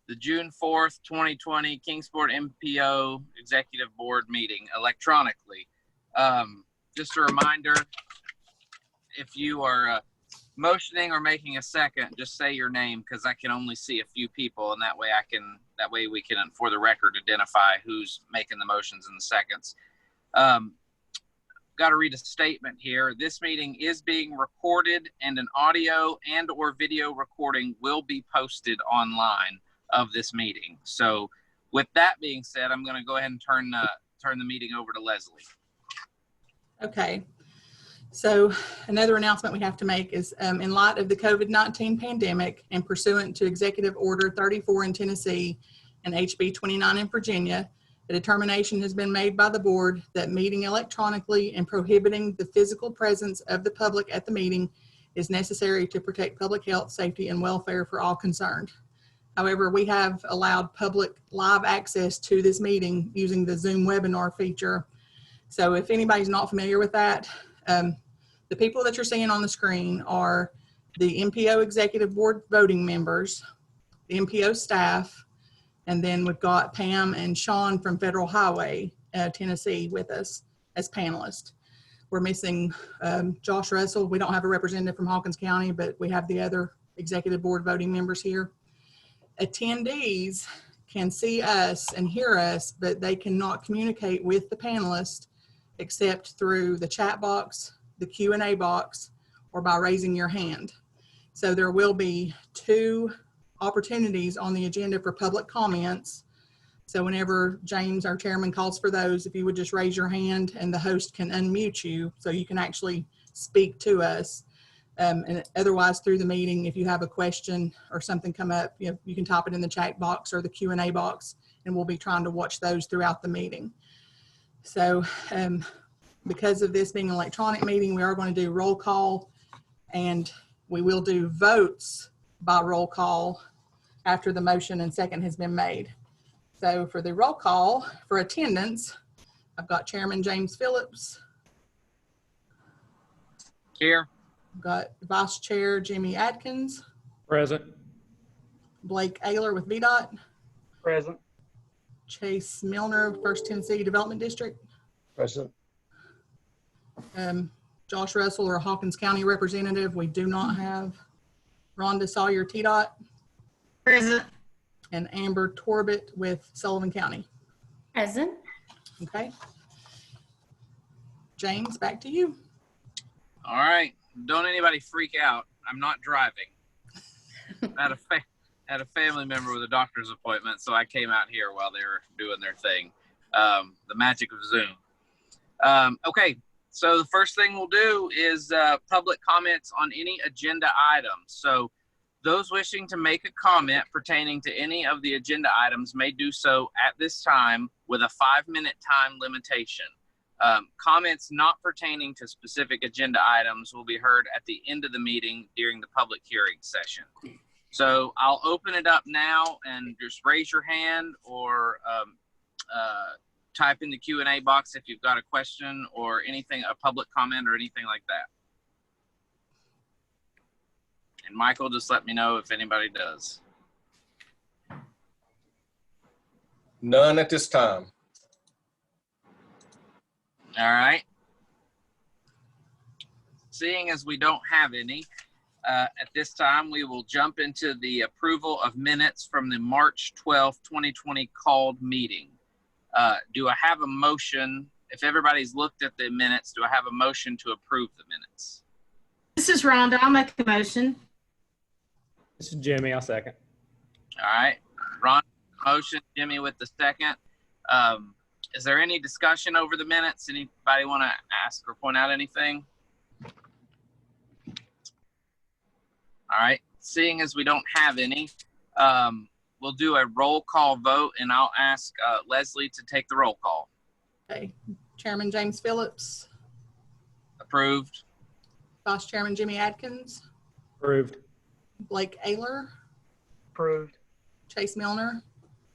the June 4th, 2020 Kingsport MTPO Executive Board meeting electronically. Just a reminder, if you are motioning or making a second, just say your name, because I can only see a few people, and that way we can, for the record, identify who's making the motions and the seconds. Got to read a statement here. This meeting is being recorded, and an audio and or video recording will be posted online of this meeting. So with that being said, I'm going to go ahead and turn the meeting over to Leslie. Okay. So another announcement we have to make is in light of the COVID-19 pandemic and pursuant to Executive Order 34 in Tennessee and HB 29 in Virginia, a determination has been made by the board that meeting electronically and prohibiting the physical presence of the public at the meeting is necessary to protect public health, safety, and welfare for all concerned. However, we have allowed public live access to this meeting using the Zoom webinar feature. So if anybody's not familiar with that, the people that you're seeing on the screen are the MPO Executive Board voting members, the MPO staff, and then we've got Pam and Sean from Federal Highway, Tennessee with us as panelists. We're missing Josh Russell. We don't have a representative from Hawkins County, but we have the other Executive Board voting members here. Attendees can see us and hear us, but they cannot communicate with the panelists except through the chat box, the Q&A box, or by raising your hand. So there will be 2 opportunities on the agenda for public comments. So whenever James, our chairman, calls for those, if you would just raise your hand and the host can unmute you so you can actually speak to us. And otherwise through the meeting, if you have a question or something come up, you can type it in the chat box or the Q&A box, and we'll be trying to watch those throughout the meeting. So because of this being an electronic meeting, we are going to do roll call, and we will do votes by roll call after the motion and second has been made. So for the roll call for attendance, I've got Chairman James Phillips. Here. I've got Vice Chair Jimmy Adkins. Present. Blake Ayler with VDOT. Present. Chase Milner, First Tennessee Development District. Present. Josh Russell, or Hawkins County representative, we do not have. Rhonda Sawyer, TDOT. Present. And Amber Torbett with Sullivan County. Present. Okay. James, back to you. All right. Don't anybody freak out. I'm not driving. I had a family member with a doctor's appointment, so I came out here while they were doing their thing. The magic of Zoom. Okay. So the first thing we'll do is public comments on any agenda items. So those wishing to make a comment pertaining to any of the agenda items may do so at this time with a 5-minute time limitation. Comments not pertaining to specific agenda items will be heard at the end of the meeting during the public hearing session. So I'll open it up now, and just raise your hand or type in the Q&A box if you've got a question or anything, a public comment or anything like that. And Michael, just let me know if anybody does. None at this time. All right. Seeing as we don't have any, at this time, we will jump into the approval of minutes from the March 12th, 2020 called meeting. Do I have a motion? If everybody's looked at the minutes, do I have a motion to approve the minutes? This is Rhonda. I'll make a motion. This is Jimmy. I'll second. All right. Ron, motion. Jimmy with the second. Is there any discussion over the minutes? Anybody want to ask or point out anything? All right. Seeing as we don't have any, we'll do a roll call vote, and I'll ask Leslie to take the roll call. Okay. Chairman James Phillips. Approved. Vice Chairman Jimmy Adkins. Approved. Blake Ayler. Approved. Chase Milner.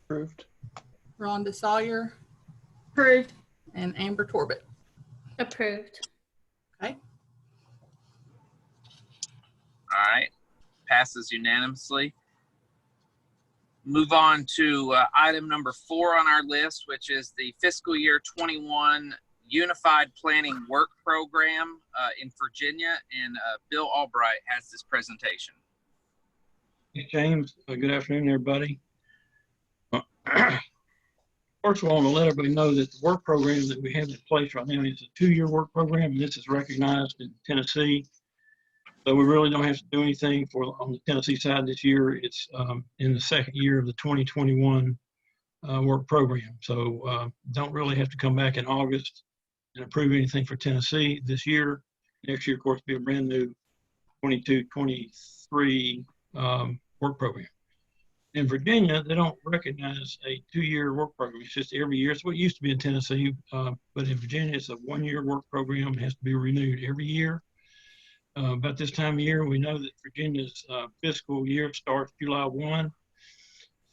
Approved. Rhonda Sawyer. Approved. And Amber Torbett. Approved. Okay. All right. Passes unanimously. Move on to item number 4 on our list, which is the fiscal year 21 Unified Planning Work Program in Virginia. And Bill Albright has this presentation. Hey, James, good afternoon, everybody. First of all, I want to let everybody know that the work program that we have in place right now is a 2-year work program, and this is recognized in Tennessee. So we really don't have to do anything on the Tennessee side this year. It's in the second year of the 2021 work program. So don't really have to come back in August and approve anything for Tennessee this year. Next year, of course, will be a brand new 22-23 work program. In Virginia, they don't recognize a 2-year work program. It's just every year. It's what used to be in Tennessee, but in Virginia, it's a 1-year work program. It has to be renewed every year. About this time of year, we know that Virginia's fiscal year starts July 1.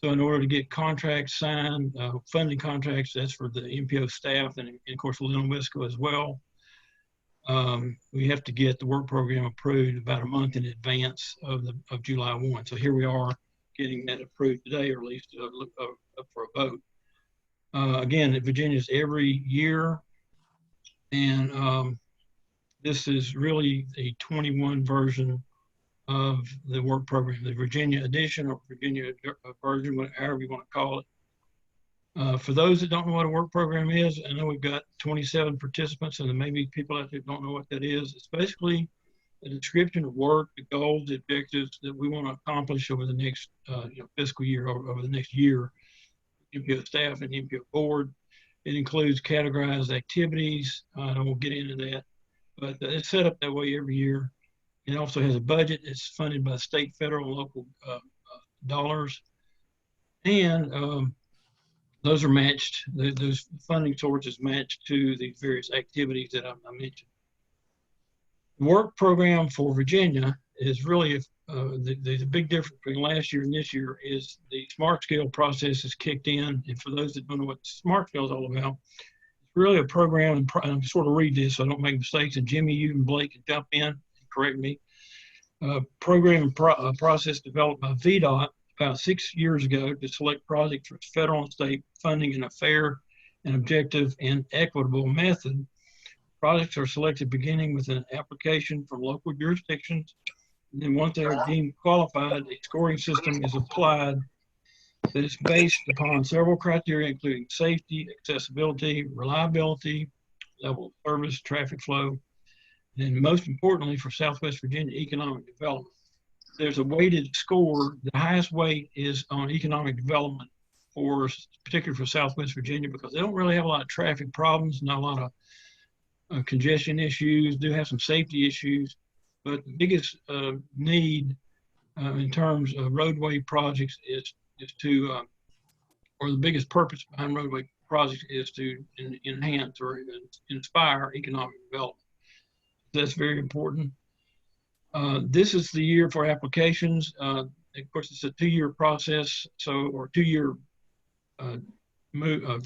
So in order to get contracts signed, funding contracts, that's for the MPO staff and of course, Wisco as well. We have to get the work program approved about a month in advance of July 1. So here we are getting that approved today, or at least up for a vote. Again, Virginia's every year, and this is really a 21 version of the work program, the Virginia edition or Virginia version, however you want to call it. For those that don't know what a work program is, I know we've got 27 participants, and there may be people out there that don't know what that is. It's basically a description of work, the goals, the objectives that we want to accomplish over the next fiscal year, or over the next year, MPO staff and MPO board. It includes categorized activities, and we'll get into that. But it's set up that way every year. It also has a budget. It's funded by state, federal, and local dollars. And those are matched. Those funding sources matched to the various activities that I mentioned. The work program for Virginia is really, the big difference between last year and this year is the SMART scale process is kicked in. And for those that don't know what SMART scale is all about, it's really a program, and I'm sort of read this so I don't make mistakes, and Jimmy, you and Blake can jump in and correct me. Program and process developed by VDOT about 6 years ago to select projects for federal and state funding in a fair and objective and equitable method. Projects are selected beginning with an application from local jurisdictions. And then once they are deemed qualified, a scoring system is applied that is based upon several criteria, including safety, accessibility, reliability, level of service, traffic flow, and most importantly for Southwest Virginia, economic development. There's a weighted score. The highest weight is on economic development, particularly for Southwest Virginia, because they don't really have a lot of traffic problems, not a lot of congestion issues, do have some safety issues, but the biggest need in terms of roadway projects is to, or the biggest purpose behind roadway projects is to enhance or inspire economic development. That's very important. This is the year for applications. Of course, it's a 2-year process, or 2-year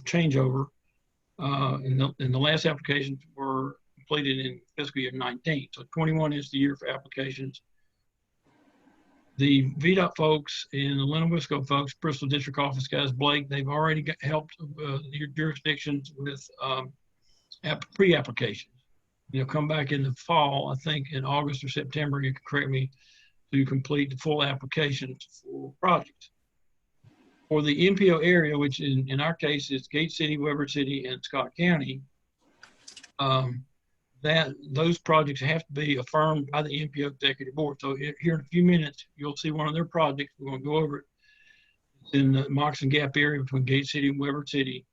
changeover. And the last applications were completed in fiscal year 19. So 21 is the year for applications. The VDOT folks and the Wisco folks, Bristol District Office guys, Blake, they've already helped your jurisdictions with pre-applications. They'll come back in the fall, I think in August or September, you can correct me, to complete the full applications for projects. For the MPO area, which in our case is Gate City, Weber City, and Scott County, those projects have to be affirmed by the MPO Executive Board. So here in a few minutes, you'll see one of their projects. We're going to go over it. It's in the Moccasin Gap area between Gate City and Weber City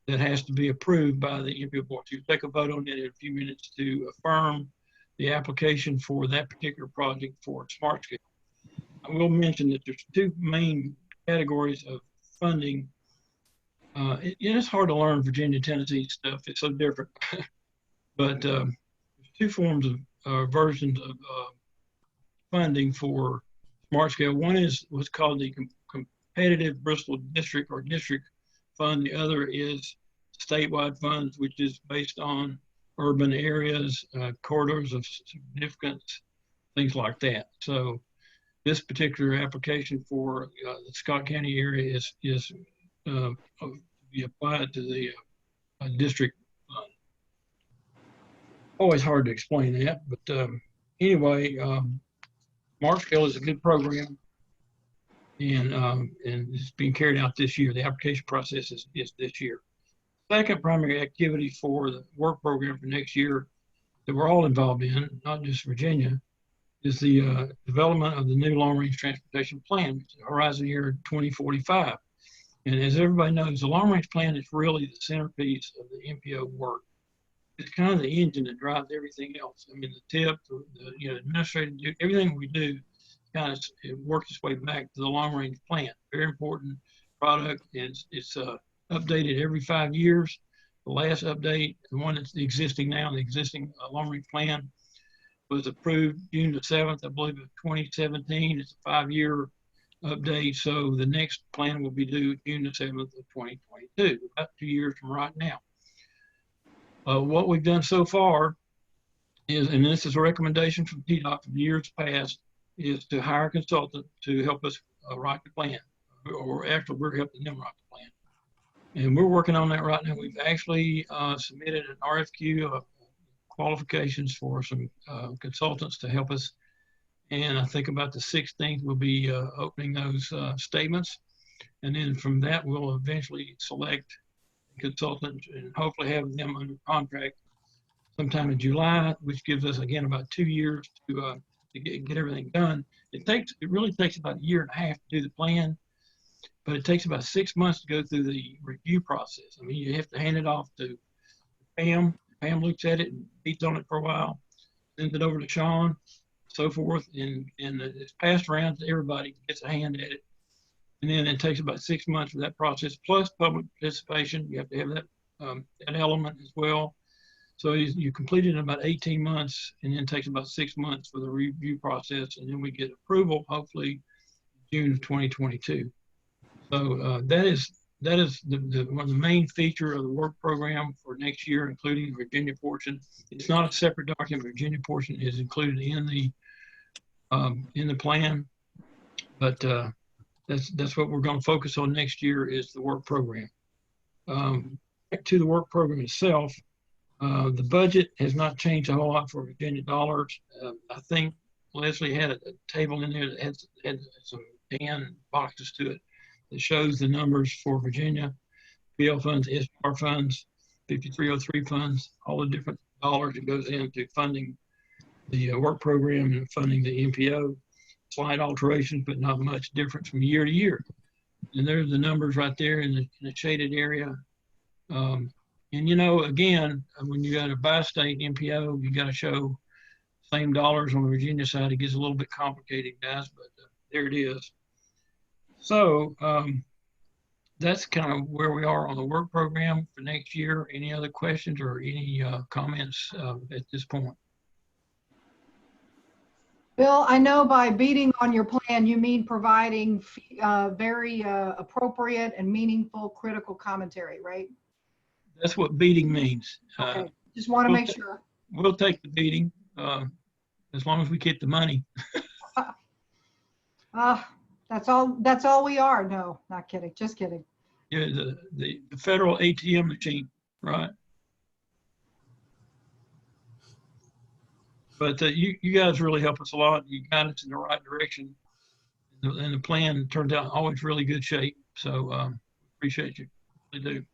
that has to be approved by the MPO Board. So you take a vote on it in a few minutes to affirm the application for that particular project for SMART scale. I will mention that there's 2 main categories of funding. It's hard to learn Virginia, Tennessee stuff. It's so different. But there's 2 forms of versions of funding for SMART scale. One is what's called the Competitive Bristol District or District Fund. The other is statewide funds, which is based on urban areas, corridors of significance, things like that. So this particular application for the Scott County area is to be applied to the district. Always hard to explain that, but anyway, Marshfield is a good program, and it's being carried out this year. The application process is this year. Second primary activity for the work program for next year that we're all involved in, not just Virginia, is the development of the new long-range transportation plan, Horizon Year 2045. And as everybody knows, the long-range plan is really the centerpiece of the MPO work. It's kind of the engine that drives everything else. I mean, the tip, the administrative, everything we do, kind of it works its way back to the long-range plan. Very important product, and it's updated every 5 years. The last update, the one that's existing now, the existing long-range plan, was approved June the 7th, I believe, of 2017. It's a 5-year update, so the next plan will be due June the 7th of 2022, about 2 years from right now. What we've done so far is, and this is a recommendation from TDOT from years past, is to hire a consultant to help us write the plan, or actually we're helping them write the plan. And we're working on that right now. We've actually submitted an RFQ of qualifications for some consultants to help us. And I think about the 16th, we'll be opening those statements. And then from that, we'll eventually select a consultant and hopefully have them under contract sometime in July, which gives us, again, about 2 years to get everything done. It really takes about 1.5 years to do the plan, but it takes about 6 months to go through the review process. I mean, you have to hand it off to Pam. Pam looks at it and beats on it for a while, sends it over to Sean, so forth, and it's passed around to everybody, gets a hand at it. And then it takes about 6 months for that process, plus public participation. You have to have that, that element as well. So you complete it in about 18 months, and then it takes about 6 months for the review process, and then we get approval, hopefully June of 2022. So that is one of the main feature of the work program for next year, including the Virginia portion. It's not a separate document. Virginia portion is included in the plan, but that's what we're going to focus on next year is the work program. Back to the work program itself, the budget has not changed a whole lot for Virginia dollars. I think Leslie had a table in there that had some Dan boxes to it. It shows the numbers for Virginia, PL funds, SR funds, 5303 funds, all the different dollars that goes into funding the work program and funding the MPO. Slight alterations, but not much difference from year to year. And there's the numbers right there in the shaded area. And you know, again, when you got a bi-state MPO, you got to show same dollars on the Virginia side. It gets a little bit complicated, guys, but there it is. So that's kind of where we are on the work program for next year. Any other questions or any comments at this point? Bill, I know by beating on your plan, you mean providing very appropriate and meaningful critical commentary, right? That's what beating means. Okay. Just want to make sure. We'll take the beating as long as we get the money. That's all we are. No, not kidding. Just kidding. Yeah, the federal ATM machine, right? But you guys really help us a lot. You got us in the right direction. And the plan turned out always really good shape. So appreciate you. Really do.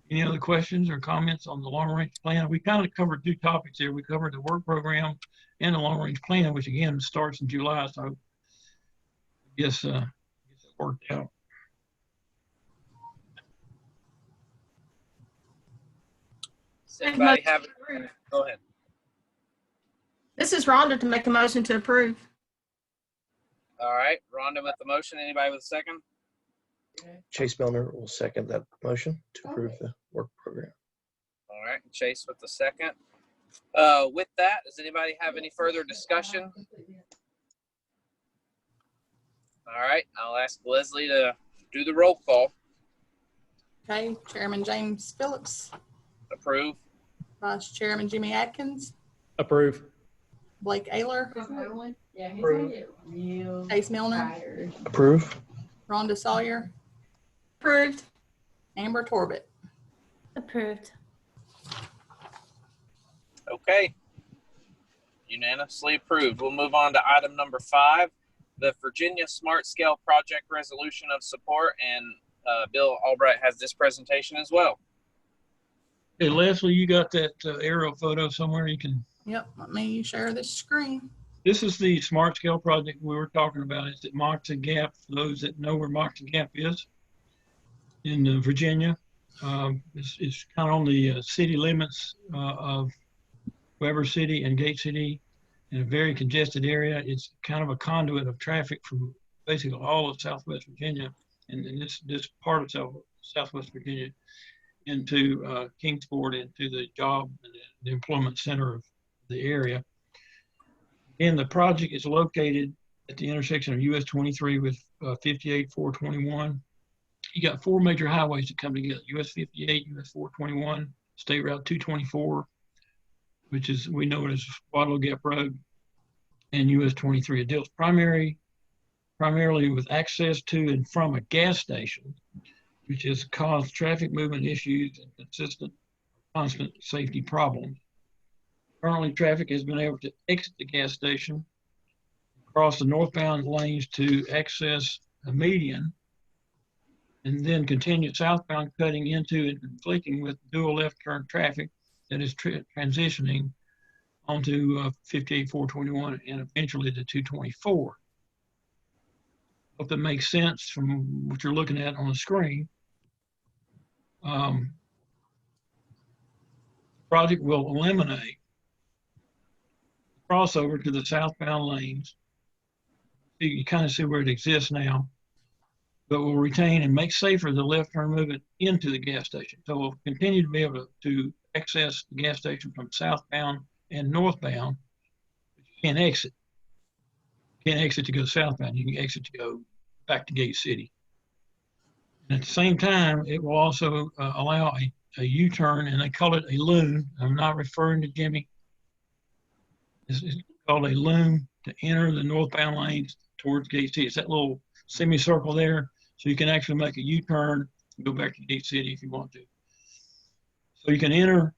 Any other questions or comments on the long range plan? We kind of covered 2 topics here. We covered the work program and the long range plan, which again starts in July. So I guess it worked out. Does anybody have it? Go ahead. This is Rhonda to make a motion to approve. All right, Rhonda with the motion. Anybody with a second? Chase Milner will second that motion to approve the work program. All right, Chase with the second. With that, does anybody have any further discussion? All right, I'll ask Leslie to do the roll call. Okay, Chairman James Phillips, Approve. Vice Chairman Jimmy Atkins, Approve. Blake Ayler, Approved. Chase Milner, Approve. Rhonda Sawyer, Approved. Amber Torbett. Approved. Okay. Unanimously approved. We'll move on to item number 5, the Virginia Smart Scale Project Resolution of Support, and Bill Albright has this presentation as well. Hey, Leslie, you got that aerial photo somewhere you can? Yep, let me share this screen. This is the smart scale project we were talking about. It's at Moxie Gap, for those that know where Moxie Gap is in Virginia. It's kind of on the city limits of Weber City and Gate City, in a very congested area. It's kind of a conduit of traffic from basically all of Southwest Virginia and this part of Southwest Virginia into Kingsport, into the job and the employment center of the area. And the project is located at the intersection of US 23 with 58 421. You got 4 major highways that come together: US 58, US 421, State Route 224, which is, we know it as Waterloo Gap Road, and US 23. It deals primarily with access to and from a gas station, which has caused traffic movement issues and constant safety problems. Currently, traffic has been able to exit the gas station, cross the northbound lanes to access a median, and then continue southbound, cutting into and conflicting with dual left turn traffic that is transitioning onto 58 421 and eventually to 224. Hope that makes sense from what you're looking at on the screen. Project will eliminate crossover to the southbound lanes. You kind of see where it exists now, but will retain and make safer the left turn movement into the gas station. So we'll continue to be able to access the gas station from southbound and northbound, but you can't exit. You can't exit to go southbound. You can exit to go back to Gate City. And at the same time, it will also allow a U-turn, and they call it a loon. I'm not referring to Jimmy. It's called a loon to enter the northbound lanes towards Gate City. It's that little semicircle there, so you can actually make a U-turn and go back to Gate City if you want to. So you can enter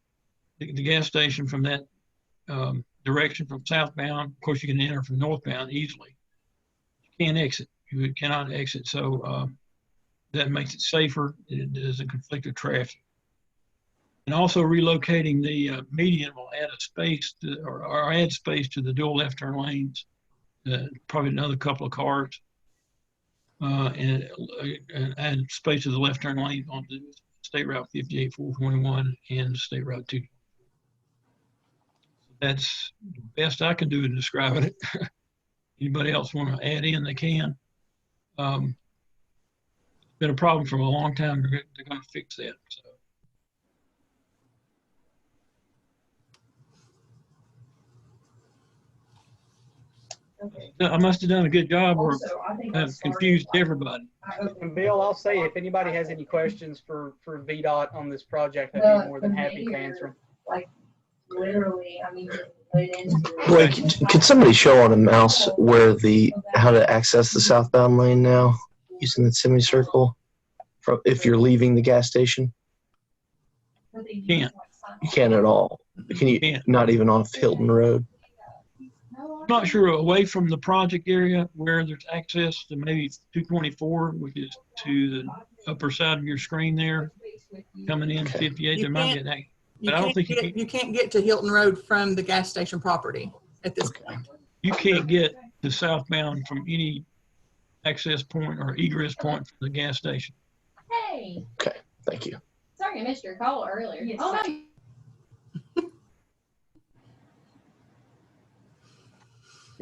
the gas station from that direction from southbound. Of course, you can enter from northbound easily. You can't exit. You cannot exit. So that makes it safer. It doesn't conflict with traffic. And also relocating the median will add a space to, or add space to the dual left turn lanes, probably another couple of cars, and add space to the left turn lanes onto State Route 58 421 and State Route 2. That's the best I can do in describing it. Anybody else want to add in, they can. It's been a problem for a long time. They're going to fix that. So. Okay. I must have done a good job, or I've confused everybody. And Bill, I'll say if anybody has any questions for VDOT on this project, I'd be more than happy to answer them. Like literally, I mean, put into Blake, could somebody show on a mouse where how to access the southbound lane now using the semicircle from if you're leaving the gas station? You can't. You can't at all. Can you? Not even off Hilton Road. I'm not sure, away from the project area where there's access to maybe 224, which is to the upper side of your screen there, coming in 58. There might be an, but I don't think you can't get to Hilton Road from the gas station property at this point. You can't get to southbound from any access point or egress point from the gas station. Hey. Okay, thank you. Sorry, I missed your call earlier. Yes. Oh, no.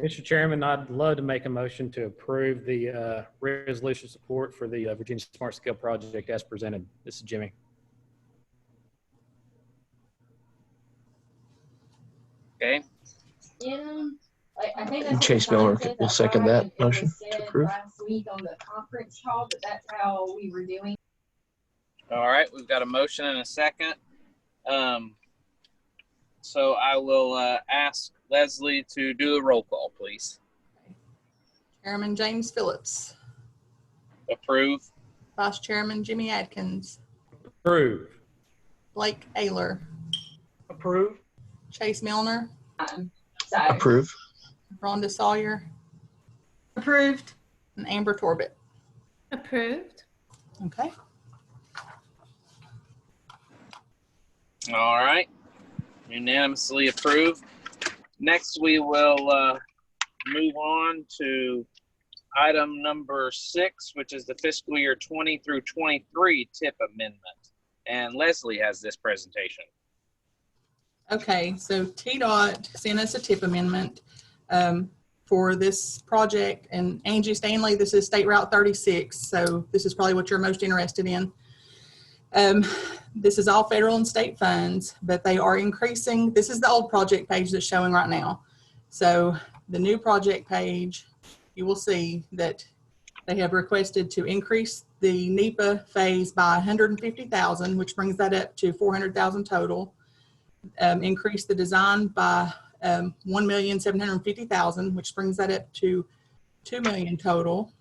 Mr. Chairman, I'd love to make a motion to approve the resolution support for the Virginia Smart Scale Project as presented. This is Jimmy. Okay. Yeah. I think that's Chase Miller will second that motion to approve. Last week on the conference call, but that's how we were doing. All right, we've got a motion and a second. So I will ask Leslie to do a roll call, please. Chairman James Phillips, Approve. Vice Chairman Jimmy Adkins, Approve. Blake Ayler, Approve. Chase Milner, So, Approve. Rhonda Sawyer, Approved. and Amber Torbett. Approved. Okay. All right. Unanimously approved. Next, we will move on to item number 6, which is the fiscal year 20 through 23 TIP amendment. And Leslie has this presentation. Okay, so TDOT sent us a TIP amendment for this project, and Angie Stanley, this is State Route 36, so this is probably what you're most interested in. This is all federal and state funds, but they are increasing. This is the old project page that's showing right now. So the new project page, you will see that they have requested to increase the NEPA phase by 150,000, which brings that up to 400,000 total. Increase the design by 1,750,000, which brings that up to 2 million total.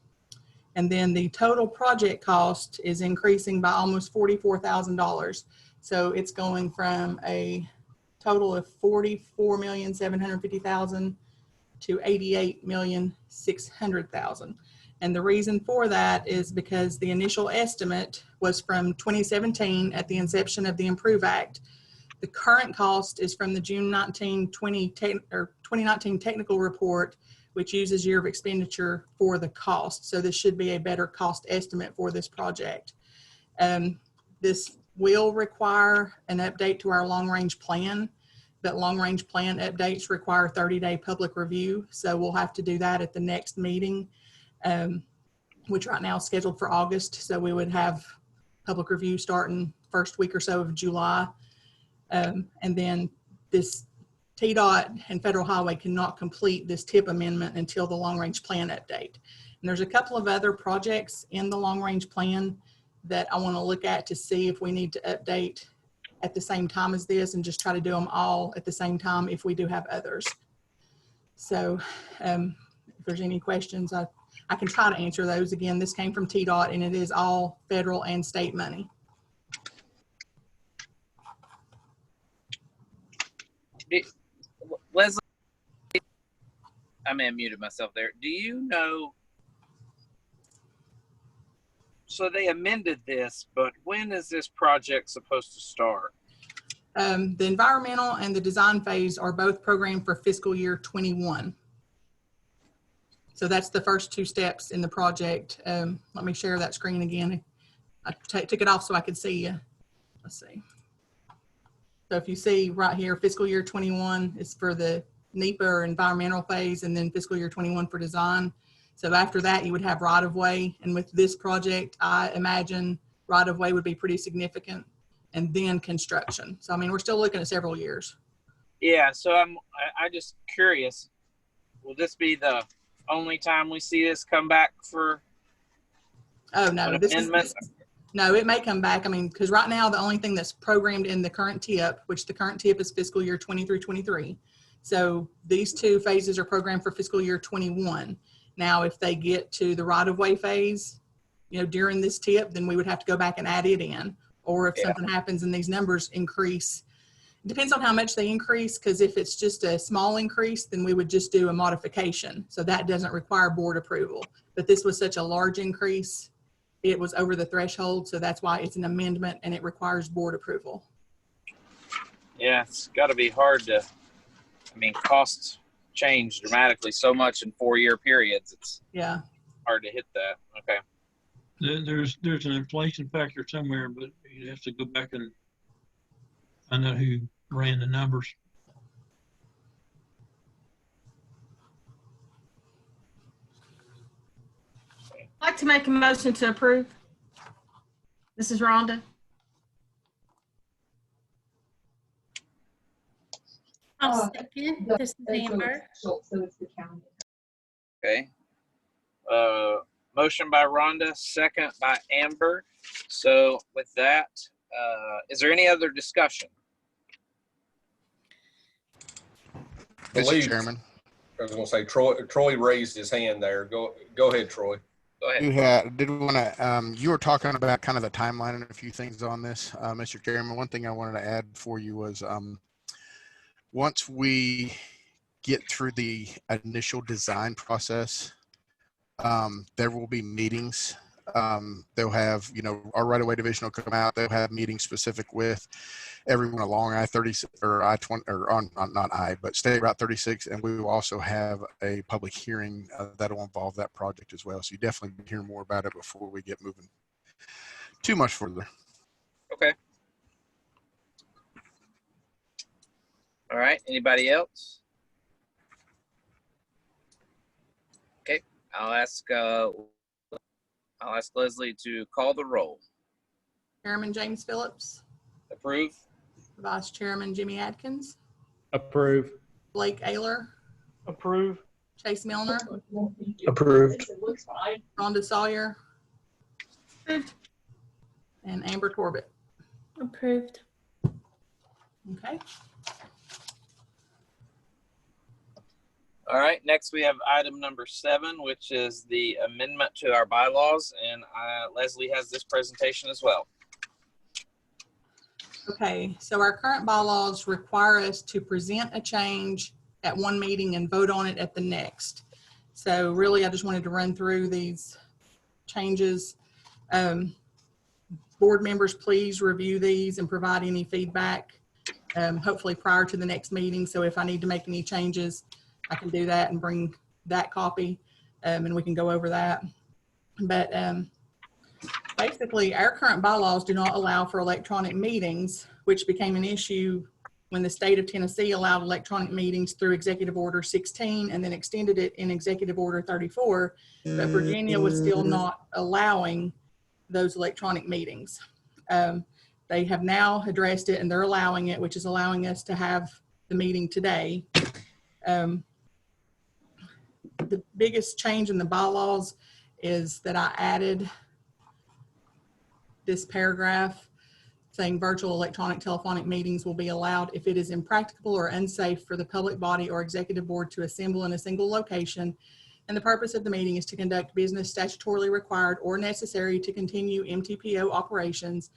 And then the total project cost is increasing by almost $44,000. So it's going from a total of 44,750,000 to 88,600,000. And the reason for that is because the initial estimate was from 2017 at the inception of the Improve Act. The current cost is from the June 2019 technical report, which uses year of expenditure for the cost. So this should be a better cost estimate for this project. This will require an update to our long-range plan, but long-range plan updates require 30-day public review. So we'll have to do that at the next meeting, which right now is scheduled for August. So we would have public review starting first week or so of July. And then this TDOT and Federal Highway cannot complete this TIP amendment until the long-range plan update. And there's a couple of other projects in the long-range plan that I want to look at to see if we need to update at the same time as this, and just try to do them all at the same time if we do have others. So if there's any questions, I can try to answer those. Again, this came from TDOT, and it is all federal and state money. Leslie, I may have muted myself there. Do you know, so they amended this, but when is this project supposed to start? The environmental and the design phase are both programmed for fiscal year 21. So that's the first 2 steps in the project. Let me share that screen again. I took it off so I could see you. Let's see. So if you see right here, fiscal year 21 is for the NEPA or environmental phase, and then fiscal year 21 for design. So after that, you would have right-of-way. And with this project, I imagine right-of-way would be pretty significant, and then construction. So, I mean, we're still looking at several years. Yeah, so I'm just curious, will this be the only time we see this come back for Oh, no, an this amendment? is, no, it may come back. I mean, because right now, the only thing that's programmed in the current TIP, which the current TIP is fiscal year 20 through 23. So these 2 phases are programmed for fiscal year 21. Now, if they get to the right-of-way phase, you know, during this TIP, then we would have to go back and add it in. Or if something happens and these numbers increase, it depends on how much they increase, because if it's just a small increase, then we would just do a modification. So that doesn't require board approval. But this was such a large increase, it was over the threshold. So that's why it's an amendment and it requires board approval. Yeah, it's got to be hard to, I mean, costs change dramatically so much in 4-year periods. It's hard to hit that. Okay. There's an inflation factor somewhere, but you have to go back and find out who ran the numbers. I'd like to make a motion to approve. This is Rhonda. I'll second. This is Amber. So it's the county. Okay. Motion by Rhonda, second by Amber. So with that, is there any other discussion? believe, Mr. Chairman, I was going to say Troy raised his hand there. Go ahead, Troy. Go ahead. you were talking about kind of the timeline and a few things on this, Mr. Chairman. One thing I wanted to add for you was once we get through the initial design process, there will be meetings. They'll have, our right-of-way division will come out. They'll have meetings specific with everyone along I-30 or I-20 or on not I, but State Route 36, and we will also have a public hearing that'll involve that project as well. So you definitely hear more about it before we get moving too much further. Okay. All right. Anybody else? Okay. I'll ask Leslie to call the roll. Chairman James Phillips, Approve. Vice Chairman Jimmy Atkins, Approve. Blake Ayler, Approve. Chase Milner, Approved. Rhonda Sawyer, Approved. and Amber Corbett. Approved. Okay. All right. Next, we have item number 7, which is the amendment to our bylaws, and Leslie has this presentation as well. Okay, so our current bylaws require us to present a change at one meeting and vote on it at the next. So really, I just wanted to run through these changes. Board members, please review these and provide any feedback, hopefully prior to the next meeting. So if I need to make any changes, I can do that and bring that copy, and we can go over that. But basically, our current bylaws do not allow for electronic meetings, which became an issue when the state of Tennessee allowed electronic meetings through Executive Order 16 and then extended it in Executive Order 34. But Virginia was still not allowing those electronic meetings. They have now addressed it and they're allowing it, which is allowing us to have the meeting today. The biggest change in the bylaws is that I added this paragraph saying virtual electronic telephonic meetings will be allowed if it is impracticable or unsafe for the public body or executive board to assemble in a single location, and the purpose of the meeting is to conduct business statutorily required or necessary to continue MTPO operations.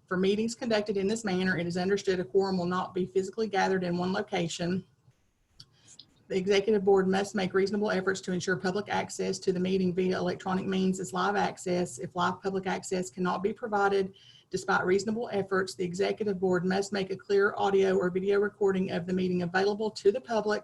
For meetings conducted in this manner, it is understood a quorum will not be physically gathered in one location. The executive board must make reasonable efforts to ensure public access to the meeting via electronic means as live access. If live public access cannot be provided, despite reasonable efforts, the executive board must make a clear audio or video recording of the meeting available to the public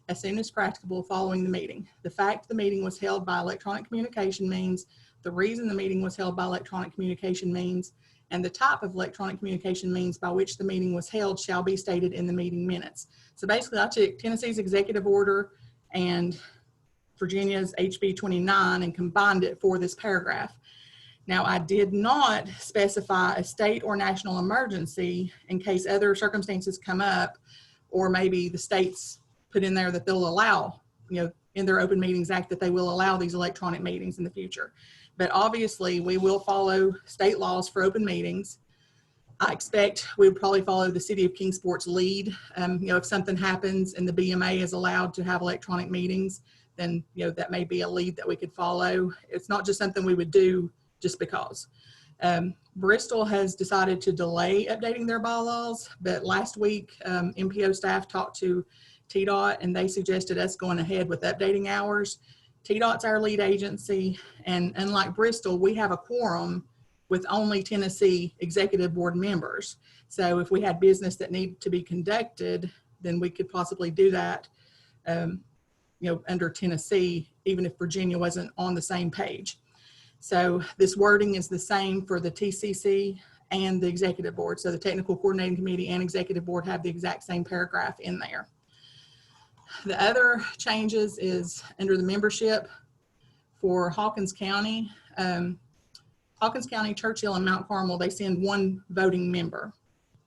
as soon as practicable following the meeting. The fact the meeting was held by electronic communication means, the reason the meeting was held by electronic communication means, and the type of electronic communication means by which the meeting was held shall be stated in the meeting minutes. So basically, I took Tennessee's executive order and Virginia's HB 29 and combined it for this paragraph. Now, I did not specify a state or national emergency in case other circumstances come up, or maybe the states put in there that they'll allow, in their Open Meetings Act, that they will allow these electronic meetings in the future. But obviously, we will follow state laws for open meetings. I expect we would probably follow the city of Kingsport's lead. If something happens and the BMA is allowed to have electronic meetings, then that may be a lead that we could follow. It's not just something we would do just because. Bristol has decided to delay updating their bylaws, but last week MPO staff talked to TDOT and they suggested us going ahead with updating ours. TDOT's our lead agency, and unlike Bristol, we have a quorum with only Tennessee executive board members. So if we had business that needed to be conducted, then we could possibly do that, under Tennessee, even if Virginia wasn't on the same page. So this wording is the same for the TCC and the executive board. So the technical coordinating committee and executive board have the exact same paragraph in there. The other changes is under the membership for Hawkins County. Hawkins County, Churchill, and Mount Carmel, they send one voting member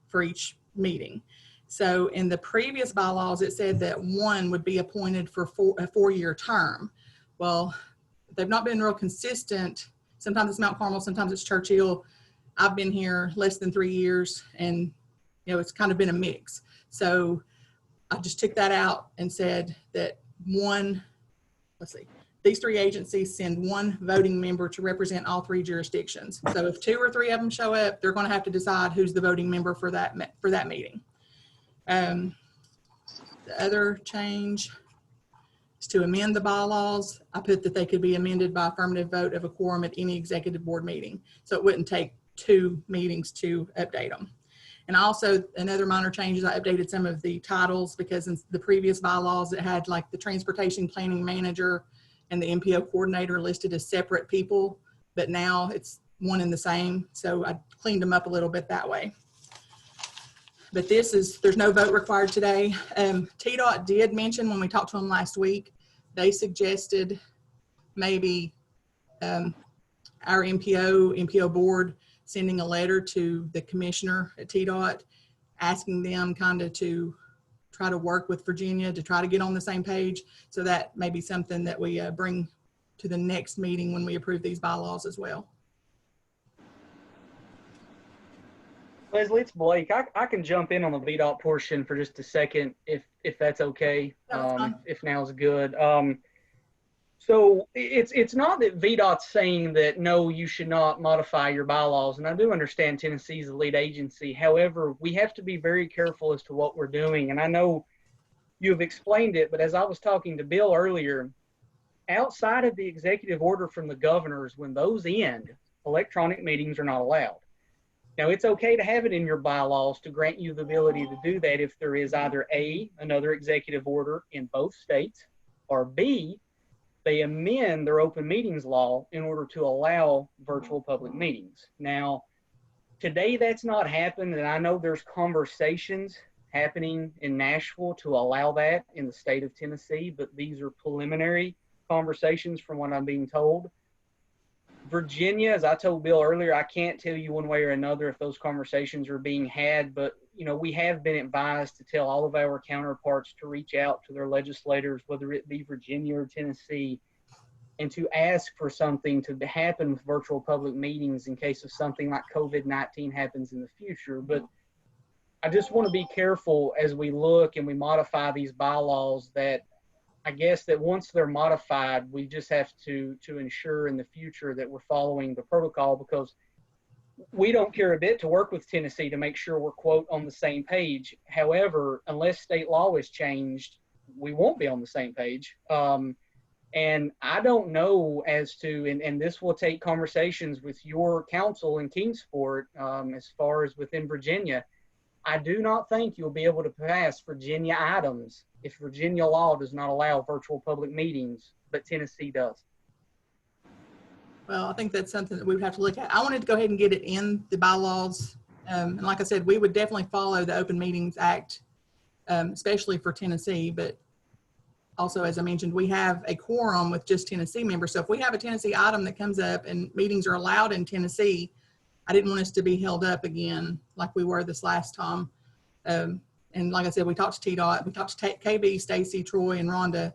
for each meeting. So in the previous bylaws, it said that one would be appointed for a 4-year term. Well, they've not been real consistent. Sometimes it's Mount Carmel, sometimes it's Churchill. I've been here less than 3 years, and it's kind of been a mix. So I just took that out and said that these 3 agencies send 1 voting member to represent all 3 jurisdictions. So if 2 or 3 of them show up, they're going to have to decide who's the voting member for that meeting. The other change is to amend the bylaws. I put that they could be amended by affirmative vote of a quorum at any executive board meeting. So it wouldn't take 2 meetings to update them. And also another minor change is I updated some of the titles, because in the previous bylaws it had like the transportation planning manager and the MPO coordinator listed as separate people, but now it's one and the same. So I cleaned them up a little bit that way. But there's no vote required today. TDOT did mention when we talked to them last week, they suggested maybe our MPO board sending a letter to the commissioner at TDOT, asking them kind of to try to work with Virginia to try to get on the same page. So that may be something that we bring to the next meeting when we approve these bylaws as well. Leslie, it's Blake. I can jump in on the VDOT portion for just a second, if that's okay. If now's good. So it's not that VDOT's saying that, no, you should not modify your bylaws. And I do understand Tennessee's the lead agency. However, we have to be very careful as to what we're doing. And I know you've explained it, but as I was talking to Bill earlier, outside of the executive order from the governors, when those end, electronic meetings are not allowed. Now, it's okay to have it in your bylaws to grant you the ability to do that if there is either A, another executive order in both states, or B, they amend their open meetings law in order to allow virtual public meetings. Now, today that's not happened, and I know there's conversations happening in Nashville to allow that in the state of Tennessee, but these are preliminary conversations from what I'm being told. Virginia, as I told Bill earlier, I can't tell you one way or another if those conversations are being had, but we have been advised to tell all of our counterparts to reach out to their legislators, whether it be Virginia or Tennessee, and to ask for something to happen with virtual public meetings in case of something like COVID-19 happens in the future. But I just want to be careful as we look and we modify these bylaws that I guess that once they're modified, we just have to ensure in the future that we're following the protocol, because we don't care a bit to work with Tennessee to make sure we're, quote, on the same page. However, unless state law is changed, we won't be on the same page. And I don't know as to, and this will take conversations with your council in Kingsport as far as within Virginia. I do not think you'll be able to pass Virginia items if Virginia law does not allow virtual public meetings, but Tennessee does. Well, I think that's something that we would have to look at. I wanted to go ahead and get it in the bylaws. And like I said, we would definitely follow the Open Meetings Act, especially for Tennessee. But also, as I mentioned, we have a quorum with just Tennessee members. So if we have a Tennessee item that comes up and meetings are allowed in Tennessee, I didn't want us to be held up again like we were this last time. And like I said, we talked to TDOT, we talked to KB, Stacy, Troy, and Rhonda,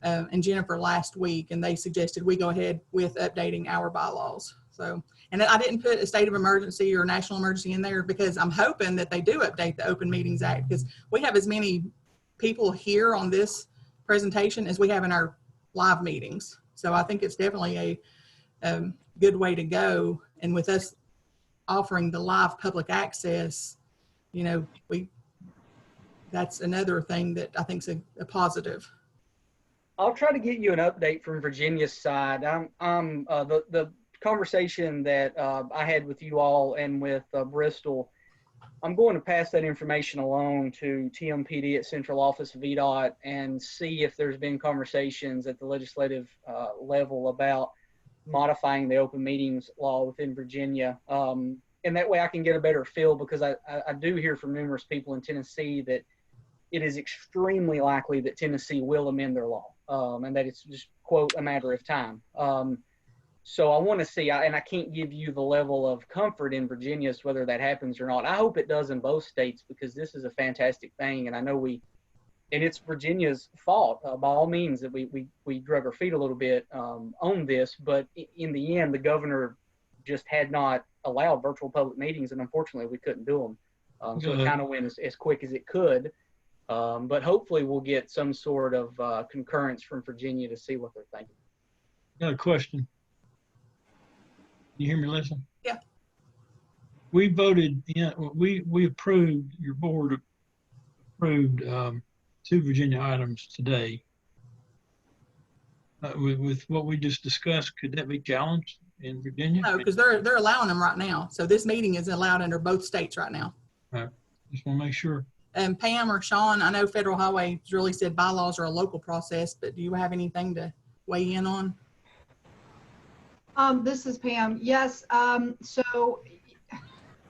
and Jennifer last week, and they suggested we go ahead with updating our bylaws. So, and I didn't put a state of emergency or national emergency in there because I'm hoping that they do update the Open Meetings Act, because we have as many people here on this presentation as we have in our live meetings. So I think it's definitely a good way to go. And with us offering the live public access, that's another thing that I think is a positive. I'll try to get you an update from Virginia's side. The conversation that I had with you all and with Bristol, I'm going to pass that information along to TMPD at Central Office VDOT and see if there's been conversations at the legislative level about modifying the open meetings law within Virginia. And that way I can get a better feel, because I do hear from numerous people in Tennessee that it is extremely likely that Tennessee will amend their law, and that it's just, quote, a matter of time. So I want to see, and I can't give you the level of comfort in Virginia as to whether that happens or not. I hope it does in both states, because this is a fantastic thing, and I know and it's Virginia's fault, by all means, that we drug our feet a little bit on this, but in the end, the governor just had not allowed virtual public meetings, and unfortunately we couldn't do them. So it kind of went as quick as it could. But hopefully we'll get some sort of concurrence from Virginia to see what they're thinking. Got a question. You hear me, Lisa? Yeah. We voted, we approved, your board approved 2 Virginia items today. With what we just discussed, could that be challenged in Virginia? No, because they're allowing them right now. So this meeting is allowed under both states right now. Right. Just want to make sure. And Pam or Sean, I know Federal Highway really said bylaws are a local process, but do you have anything to weigh in on? This is Pam. Yes. So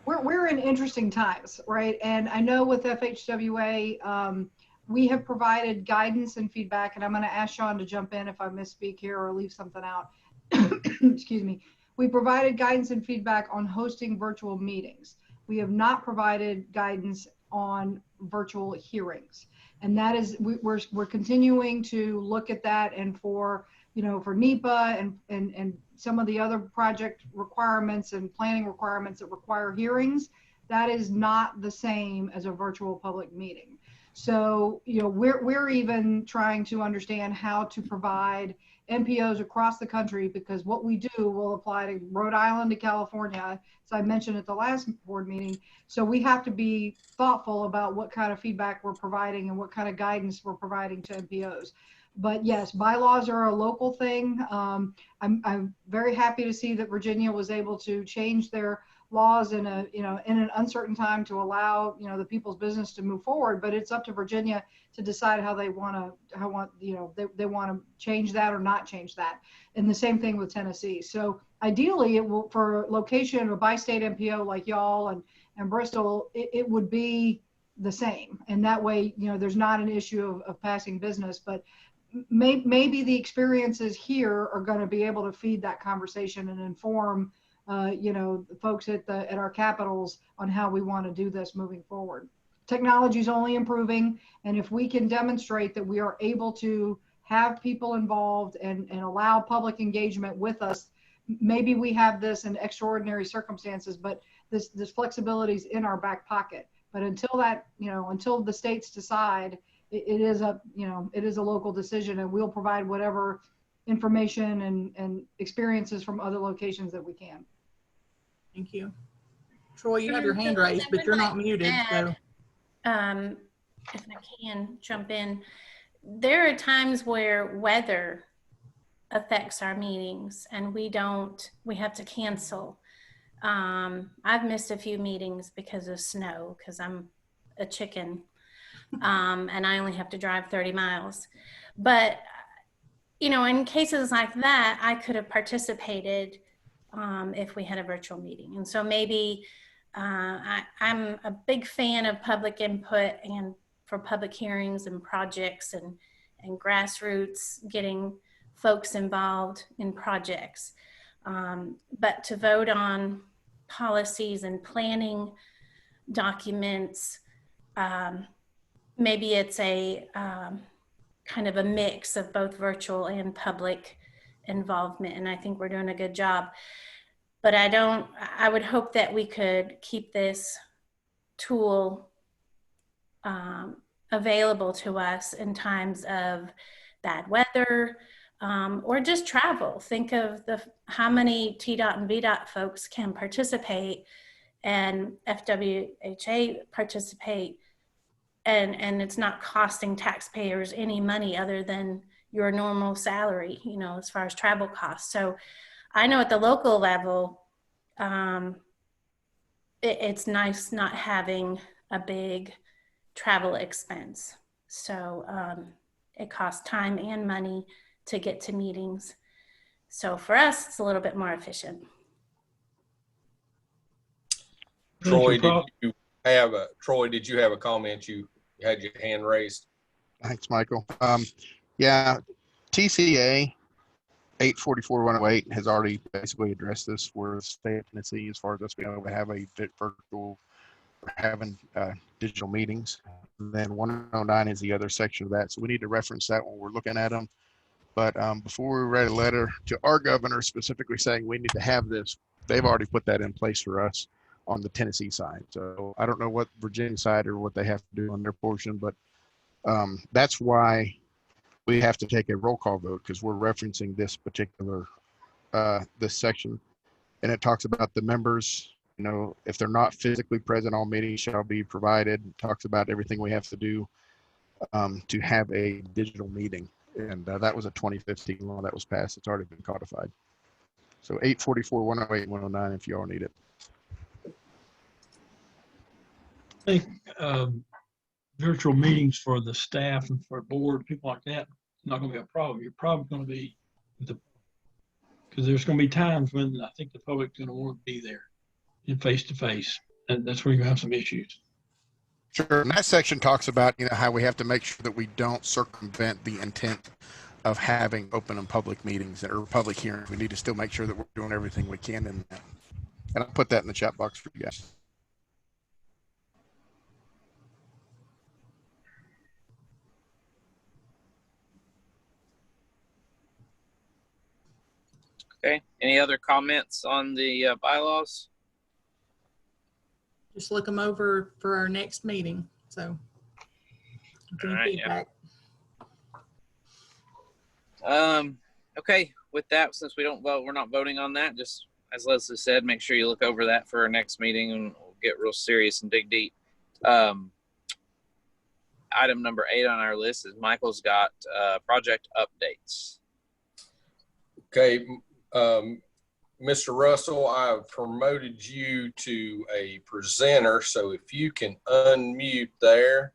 we're in interesting times, right? And I know with FHWA, we have provided guidance and feedback, and I'm going to ask Sean to jump in if I misspeak here or leave something out. Excuse me. We provided guidance and feedback on hosting virtual meetings. We have not provided guidance on virtual hearings, and that is we're continuing to look at that, and for for NEPA and some of the other project requirements and planning requirements that require hearings, that is not the same as a virtual public meeting. So, we're even trying to understand how to provide MPOs across the country, because what we do will apply to Rhode Island to California, as I mentioned at the last board meeting. So we have to be thoughtful about what kind of feedback we're providing and what kind of guidance we're providing to MPOs. But yes, bylaws are a local thing. I'm very happy to see that Virginia was able to change their laws in an uncertain time to allow the people's business to move forward. But it's up to Virginia to decide how they want to change that or not change that. And the same thing with Tennessee. So ideally, it will, for location of a bi-state MPO like y'all and Bristol, it would be the same. And that way, there's not an issue of passing business, but maybe the experiences here are going to be able to feed that conversation and inform the folks at our capitals on how we want to do this moving forward. Technology is only improving, and if we can demonstrate that we are able to have people involved and allow public engagement with us, maybe we have this in extraordinary circumstances, but this flexibility is in our back pocket. But until that, until the states decide, it is a local decision, and we'll provide whatever information and experiences from other locations that we can. Thank you. Troy, you have your hand raised, but you're not muted. So. If I can jump in, there are times where weather affects our meetings and we have to cancel. I've missed a few meetings because of snow, because I'm a chicken, and I only have to drive 30 miles. But, in cases like that, I could have participated if we had a virtual meeting. And so maybe I'm a big fan of public input and for public hearings and projects and grassroots, getting folks involved in projects. But to vote on policies and planning documents, maybe it's a kind of a mix of both virtual and public involvement. And I think we're doing a good job. But I would hope that we could keep this tool available to us in times of bad weather or just travel. Think of how many TDOT and VDOT folks can participate and FWHA participate, and it's not costing taxpayers any money other than your normal salary, as far as travel costs. So I know at the local level, it's nice not having a big travel expense. So it costs time and money to get to meetings. So for us, it's a little bit more efficient. Troy, did you have a comment? You had your hand raised. Thanks, Michael. Yeah, TCA 844-108 has already basically addressed this for the state of Tennessee as far as us being able to have a virtual, having digital meetings. And then 109 is the other section of that. So we need to reference that when we're looking at them. But before we write a letter to our governor specifically saying we need to have this, they've already put that in place for us on the Tennessee side. So I don't know what Virginia side or what they have to do on their portion, but That's why we have to take a roll call vote, because we're referencing this particular, this section. And it talks about the members, you know, if they're not physically present, all meetings shall be provided. It talks about everything we have to do to have a digital meeting. And that was a 2015 law that was passed. It's already been codified. So 844, 108, 109 if you all need it. I think virtual meetings for the staff and for board, people like that, not going to be a problem. You're probably going to be because there's going to be times when I think the public's going to want to be there in face to face, and that's where you have some issues. Sure. And that section talks about, you know, how we have to make sure that we don't circumvent the intent of having open and public meetings or public hearings. We need to still make sure that we're doing everything we can in that. And I'll put that in the chat box for you guys. Okay. Any other comments on the bylaws? Just look them over for our next meeting. So, All right, feedback. Yeah. Okay. With that, since we don't vote, we're not voting on that. Just as Leslie said, make sure you look over that for our next meeting, and we'll get real serious and dig deep. Item number 8 on our list is Michael's got project updates. Okay. Mr. Russell, I've promoted you to a presenter, so if you can unmute there,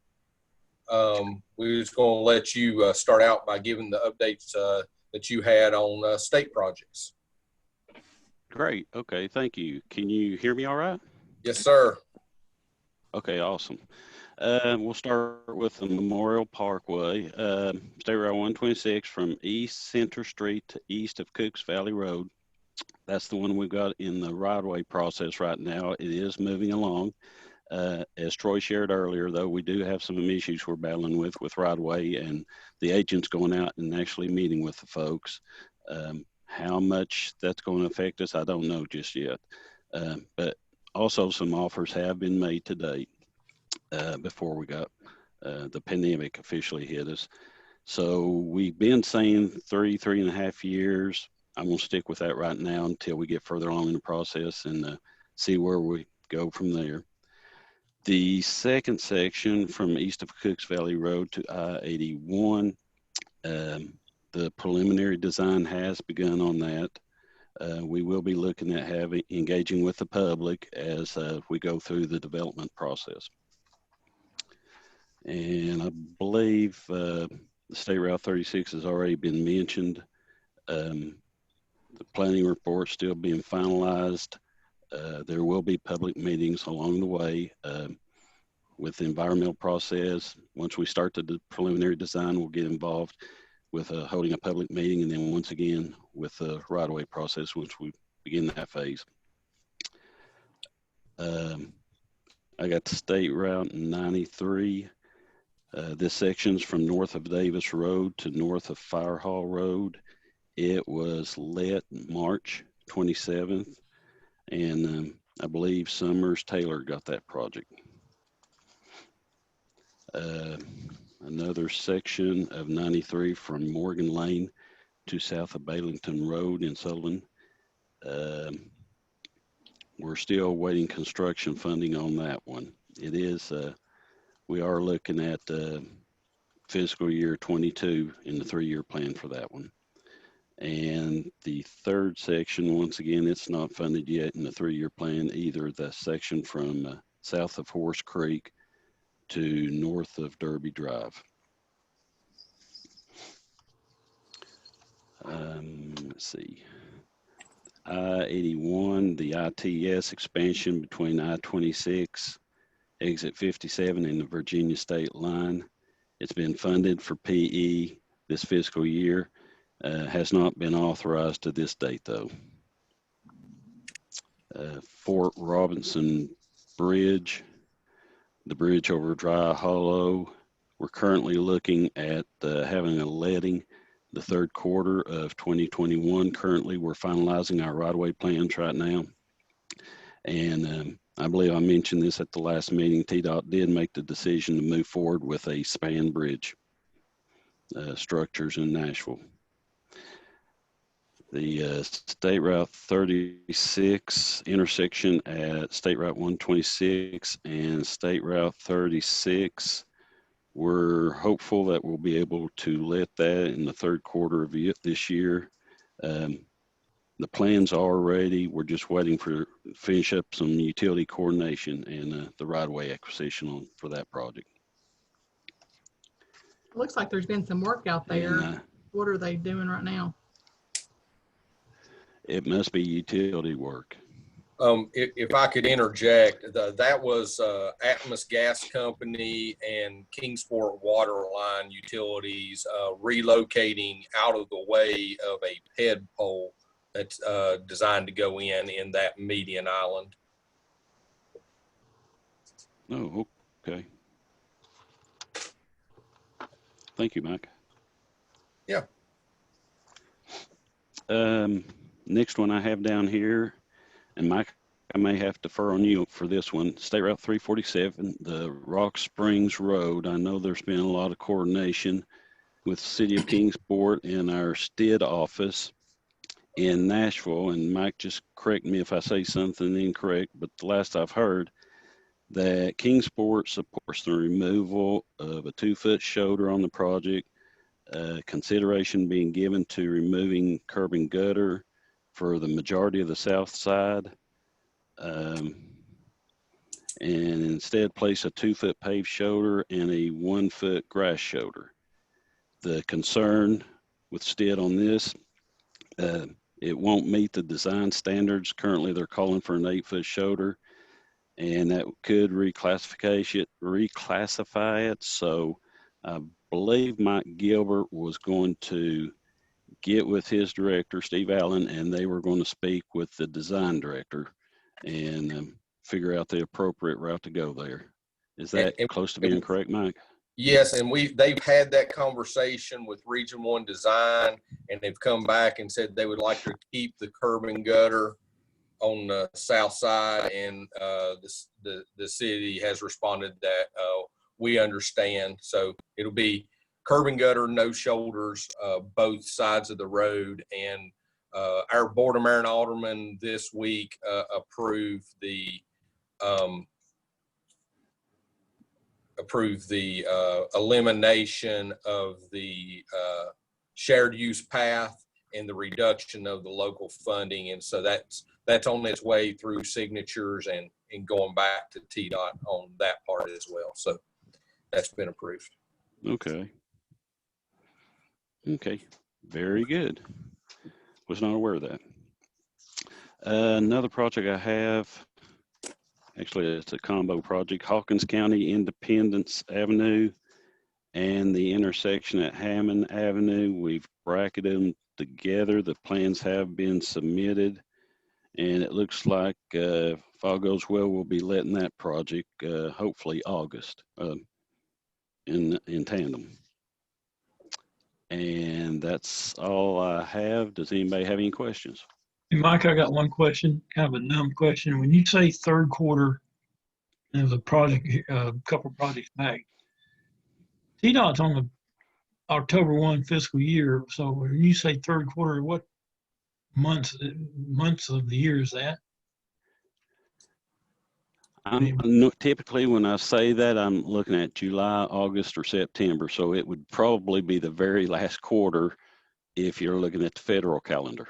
we're just going to let you start out by giving the updates that you had on state projects. Great. Okay, thank you. Can you hear me all right? Yes, sir. Okay, awesome. We'll start with the Memorial Parkway, State Route 126 from East Center Street to east of Cooks Valley Road. That's the one we've got in the right-of-way process right now. It is moving along. As Troy shared earlier, though, we do have some issues we're battling with right-of-way, and the agent's going out and actually meeting with the folks. How much that's going to affect us, I don't know just yet. But also some offers have been made to date before we got the pandemic officially hit us. So we've been saying 3.5 years. I'm going to stick with that right now until we get further along in the process and see where we go from there. The second section from east of Cooks Valley Road to I-81, the preliminary design has begun on that. We will be looking at engaging with the public as we go through the development process. And I believe the State Route 36 has already been mentioned. The planning report still being finalized. There will be public meetings along the way with the environmental process. Once we start the preliminary design, we'll get involved with holding a public meeting, and then once again with the right-of-way process once we begin that phase. I got the State Route 93. This section's from north of Davis Road to north of Fire Hall Road. It was let March 27th, and I believe Summers Taylor got that project. Another section of 93 from Morgan Lane to south of Bailington Road in Sullivan. We're still waiting construction funding on that one. It is, we are looking at fiscal year 22 in the 3-year plan for that one. And the third section, once again, it's not funded yet in the 3-year plan either. The section from south of Horse Creek to north of Derby Drive. Let's see. I-81, the ITS expansion between I-26, exit 57 and the Virginia state line. It's been funded for PE this fiscal year. Has not been authorized to this date, though. Fort Robinson Bridge, the bridge over Dry Hollow. We're currently looking at having a letting the 3rd quarter of 2021. Currently, we're finalizing our right-of-way plans right now. And I believe I mentioned this at the last meeting. TDOT did make the decision to move forward with a span bridge structures in Nashville. The State Route 36 intersection at State Route 126 and State Route 36, we're hopeful that we'll be able to let that in the third quarter of this year. The plans are ready. We're just waiting for finish up some utility coordination and the right-of-way acquisition for that project. It looks like there's been some work out there. And, what are they doing right now? it must be utility work. If I could interject, that was Atmos Gas Company and Kingsport Water Line Utilities relocating out of the way of a PED pole that's designed to go in that median island. Oh, okay. Thank you, Mike. Yeah. Next one I have down here, and Mike, I may have to defer on you for this one. State Route 347, the Rock Springs Road. I know there's been a lot of coordination with the City of Kingsport and our STID office in Nashville. And Mike, just correct me if I say something incorrect, but the last I've heard that Kingsport supports the removal of a 2-foot shoulder on the project, consideration being given to removing curb and gutter for the majority of the south side, and instead place a 2-foot paved shoulder and a 1-foot grass shoulder. The concern with STID on this, it won't meet the design standards. Currently, they're calling for an 8-foot shoulder, and that could reclassify it. So I believe Mike Gilbert was going to get with his director, Steve Allen, and they were going to speak with the design director and figure out the appropriate route to go there. Is that close to being correct, Mike? Yes, and they've had that conversation with Region 1 Design, and they've come back and said they would like to keep the curb and gutter on the south side, and the city has responded that we understand. So it'll be curb and gutter, no shoulders, both sides of the road. And our Board of Mayor and Aldermen this week approved the elimination of the shared use path and the reduction of the local funding. And so that's on its way through signatures and going back to TDOT on that part as well. So that's been approved. Okay. Okay. Very good. Was not aware of that. Another project I have, actually it's a combo project, Hawkins County Independence Avenue and the intersection at Hammond Avenue. We've bracketed them together. The plans have been submitted, and it looks like if all goes well, we'll be letting that project hopefully August in tandem. And that's all I have. Does anybody have any questions? Hey, Mike, I got one question, kind of a numb question. When you say third quarter of a project, a couple projects back, TDOT's on the October 1 fiscal year. So when you say third quarter, what months of the year is that? Typically, when I say that, I'm looking at July, August, or September. So it would probably be the very last quarter if you're looking at the federal calendar.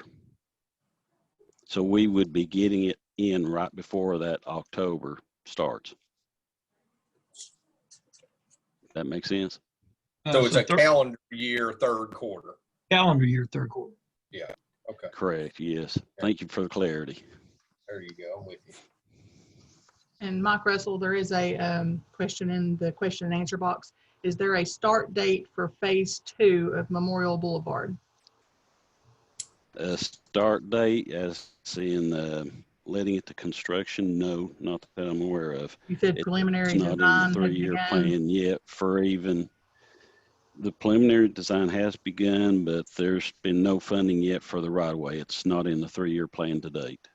So we would be getting it in right before that October starts. That makes sense? So it's a calendar year, third quarter. Calendar year, third quarter. Yeah. Okay. Correct. Yes. Thank you for the clarity. There you go. I'm with you. And Mike Russell, there is a question in the question and answer box. Is there a start date for phase 2 of Memorial Boulevard? A start date as in letting it to construction? No, not that I'm aware of. You said preliminary design. It's not in the 3-year plan yet for even, the preliminary design has begun, but there's been no funding yet for the right of way. It's not in the 3-year plan to date.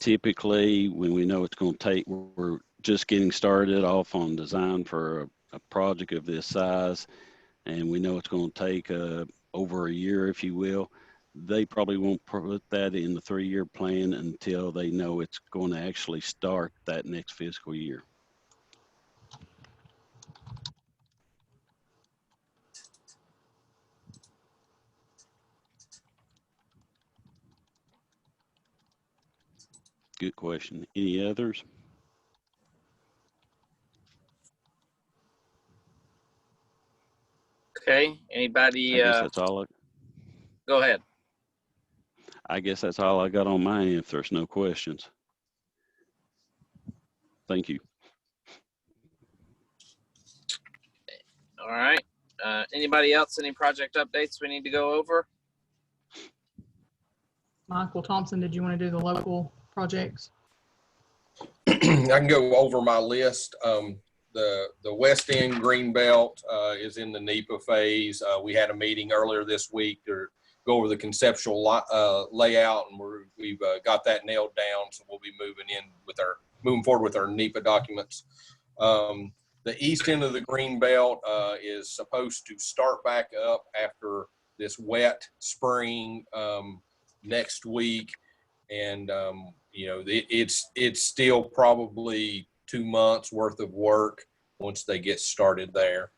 typically, when we know it's going to take, we're just getting started off on design for a project of this size, and we know it's going to take over a year, if you will. They probably won't put that in the 3-year plan until they know it's going to actually start that next fiscal year. Good question. Any others? Okay. Anybody? I guess that's all. Go ahead. I guess that's all I got on my end if there's no questions. Thank you. All right. Anybody else? Any project updates we need to go over? Michael Thompson, did you want to do the local projects? I can go over my list. The West End Greenbelt is in the NEPA phase. We had a meeting earlier this week to go over the conceptual layout, and we've got that nailed down. So we'll be moving forward with our NEPA documents. The east end of the Greenbelt is supposed to start back up after this wet spring next week, and it's still probably 2 months worth of work once they get started there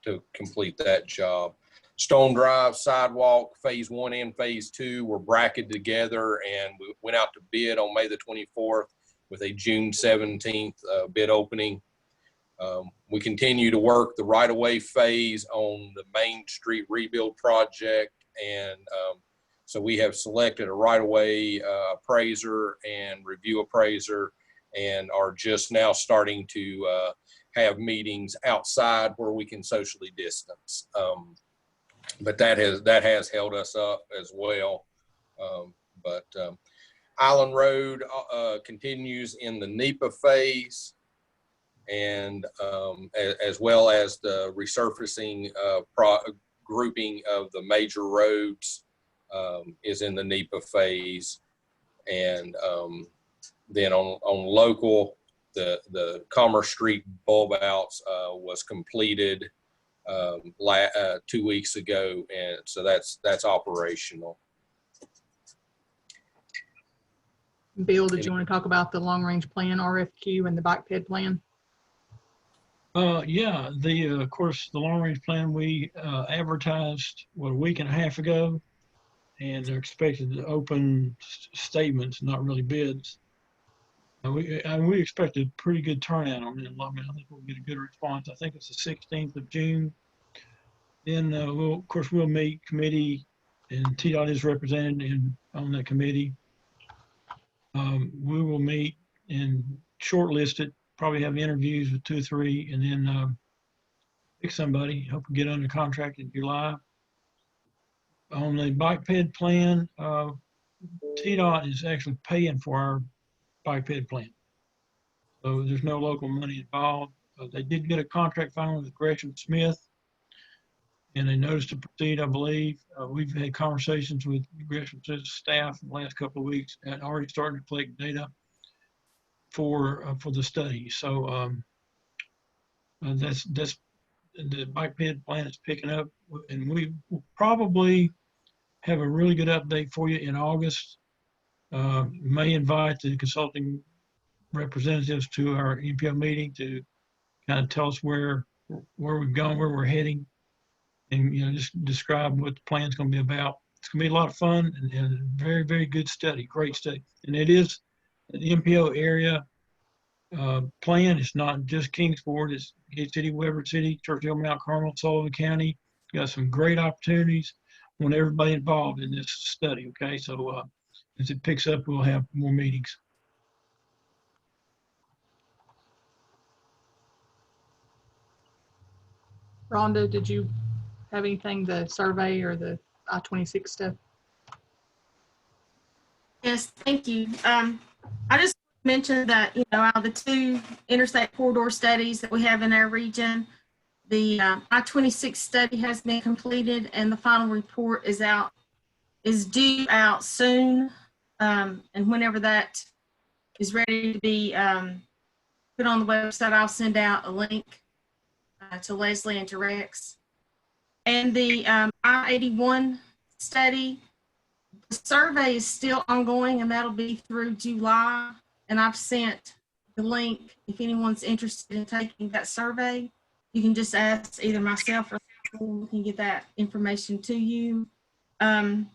to complete that job. Stone Drive sidewalk phase 1 and phase 2 were bracketed together, and we went out to bid on May the 24th with a June 17th bid opening. We continue to work the right-of-way phase on the Main Street rebuild project, and so we have selected a right-of-way appraiser and review appraiser, and are just now starting to have meetings outside where we can socially distance. But that has held us up as well. Island Road continues in the NEPA phase, and as well as the resurfacing grouping of the major roads is in the NEPA phase. And then on local, the Commerce Street bulb outs was completed 2 weeks ago, and so that's operational. Bill, did you want to talk about the long range plan RFQ and the bike ped plan? Yeah, of course, the long range plan we advertised a week and a half ago, and they're expected to open statements, not really bids. We expected a pretty good turnout on it. I think we'll get a good response. I think it's the 16th of June. Then we'll meet committee, and TDOT is represented on that committee. We will meet and shortlist it, probably have interviews with 2 or 3, and then pick somebody, hope we get under contract in July. On the bike ped plan, TDOT is actually paying for our bike ped plan. So there's no local money involved. They did get a contract finally with Gresham Smith, and they noticed to proceed, I believe. We've had conversations with Gresham Smith's staff in the last couple of weeks and already starting to collect data for the study. So that's the bike ped plan is picking up, and we will probably have a really good update for you in August. May invite the consulting representatives to our MTPO meeting to kind of tell us where we've gone, where we're heading, and just describe what the plan's going to be about. It's going to be a lot of fun and a very, very good study, great study. And it is the MPO area plan. It's not just Kingsport. It's Gate City, Weber City, Churchill, Mount Carmel, Sullivan County. Got some great opportunities. I want everybody involved in this study. Okay, so as it picks up, we'll have more meetings. Rhonda, did you have anything, the survey or the I-26 stuff? Yes, thank you. I just mentioned that, out of the 2 interstate corridor studies that we have in our region, the I-26 study has been completed, and the final report is due out soon. And whenever that is ready to be put on the website. I'll send out a link to Leslie and to Rex. And the I-81 study, the survey is still ongoing, and that'll be through July. And I've sent the link. If anyone's interested in taking that survey, you can just ask either myself or we can get that information to you. Then